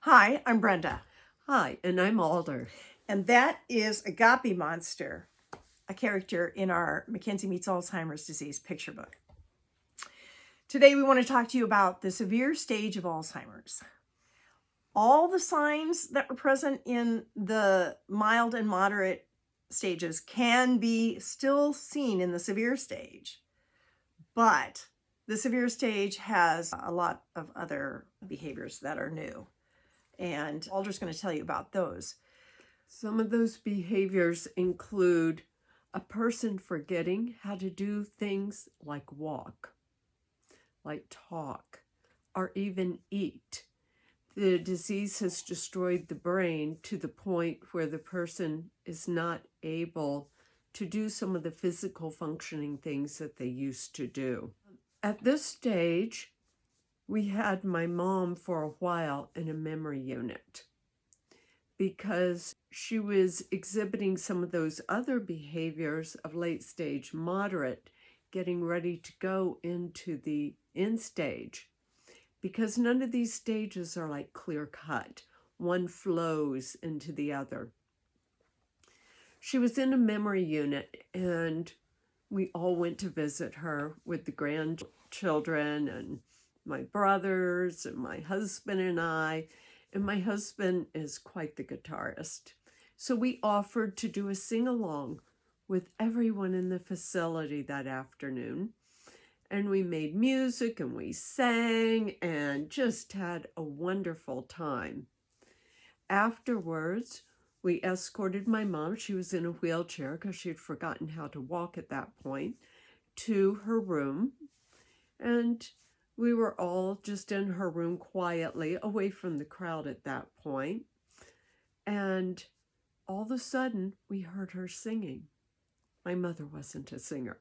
Hi, I'm Brenda, Hi, and I'm Alder. and that is Agape Monster, a character in our Mackenzie Meets Alzheimer's disease picture book. Today we want to talk to you about the severe stage of Alzheimer's. All the signs that were present in the mild and moderate stages can be still seen in the severe stage, but the severe stage has a lot of other behaviors that are new, and Alder's going to tell you about those. Some of those behaviors include a person forgetting how to do things like walk, like talk, or even eat. The disease has destroyed the brain to the point where the person is not able to do some of the physical functioning things that they used to do. At this stage, we had my mom for a while in a memory unit because she was exhibiting some of those other behaviors of late stage moderate, getting ready to go into the end stage, because none of these stages are like clear cut. One flows into the other. She was in a memory unit, and we all went to visit her with the grandchildren and my brothers and my husband and I. And my husband is quite the guitarist. So we offered to do a sing-along with everyone in the facility that afternoon. And we made music and we sang and just had a wonderful time. Afterwards, we escorted my mom, she was in a wheelchair because she had forgotten how to walk at that point, to her room. And we were all just in her room quietly, away from the crowd at that point. And all of a sudden, we heard her singing. My mother wasn't a singer,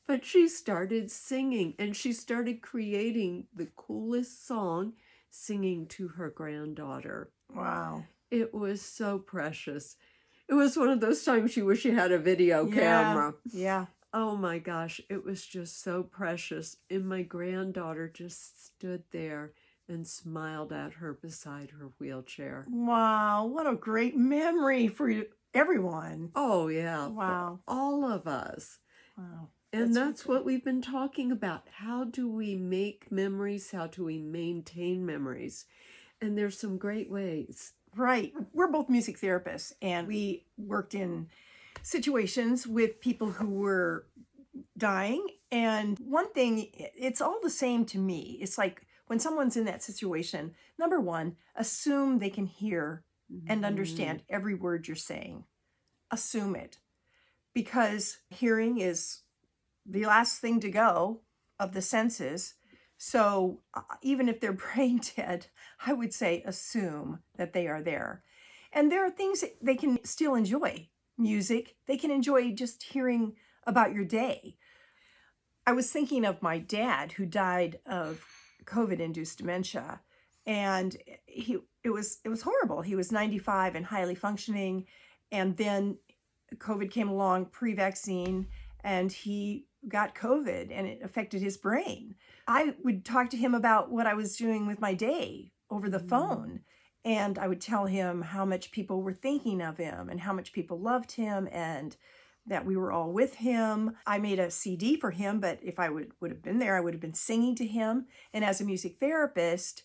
but she started singing, and she started creating the coolest song, singing to her granddaughter. Wow. It was so precious. It was one of those times you wish you had a video camera. Yeah. Oh my gosh, it was just so precious. And my granddaughter just stood there and smiled at her beside her wheelchair. Wow, what a great memory for everyone. Oh yeah, Wow. for all of us. Wow. And that's what we've been talking about. How do we make memories? How do we maintain memories? And there's some great ways. Right. We're both music therapists, and we worked in situations with people who were dying. And one thing, it's all the same to me. It's like when someone's in that situation, number one, assume they can hear and understand every word you're saying. Assume it. Because hearing is the last thing to go of the senses. So even if they're brain dead, I would say assume that they are there. And there are things that they can still enjoy. Music, they can enjoy just hearing about your day. I was thinking of my dad, who died of COVID-induced dementia, and it was horrible. He was 95 and highly functioning, and then COVID came along pre-vaccine, and he got COVID, and it affected his brain. I would talk to him about what I was doing with my day over the phone, and I would tell him how much people were thinking of him and how much people loved him and that we were all with him. I made a CD for him, but if I would have been there, I would have been singing to him. And as a music therapist,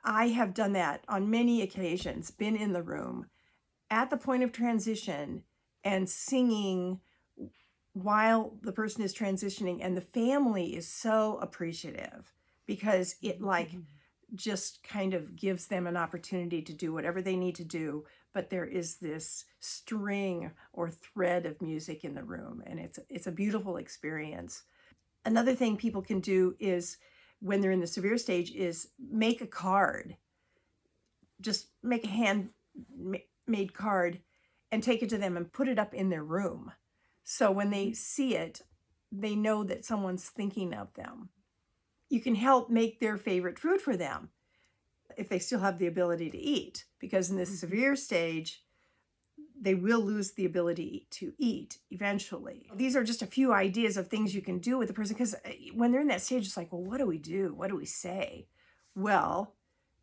I have done that on many occasions, been in the room at the point of transition and singing while the person is transitioning, and the family is so appreciative because it just kind of gives them an opportunity to do whatever they need to do, but there is this string or thread of music in the room, and it's a beautiful experience. Another thing people can do is, when they're in the severe stage, is make a card. Just make a handmade card and take it to them and put it up in their room. So when they see it, they know that someone's thinking of them. You can help make their favorite food for them if they still have the ability to eat, because in this severe stage, they will lose the ability to eat eventually. These are just a few ideas of things you can do with the person, because when they're in that stage, it's like, well, what do we do? What do we say? Well,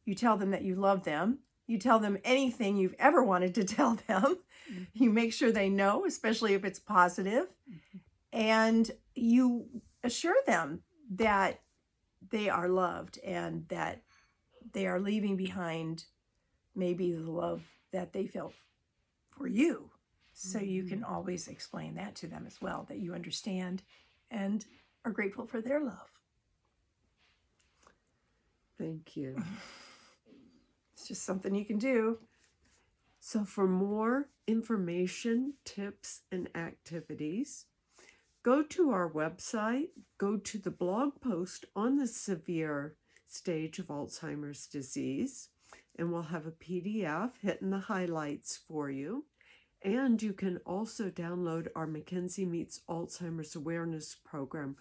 You tell them that you love them. You tell them anything you've ever wanted to tell them. You make sure they know, especially if it's positive. And you assure them that they are loved and that they are leaving behind maybe the love that they felt for you. So you can always explain that to them as well, that you understand and are grateful for their love. Thank you. It's just something you can do. So for more information, tips, and activities, go to our website, go to the blog post on the severe stage of Alzheimer's disease, and we'll have a PDF hitting the highlights for you. And you can also download our Mackenzie Meets Alzheimer's Awareness Program,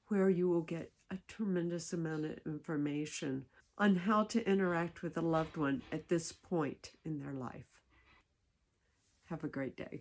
where you will get a tremendous amount of information on how to interact with a loved one at this point in their life. Have a great day.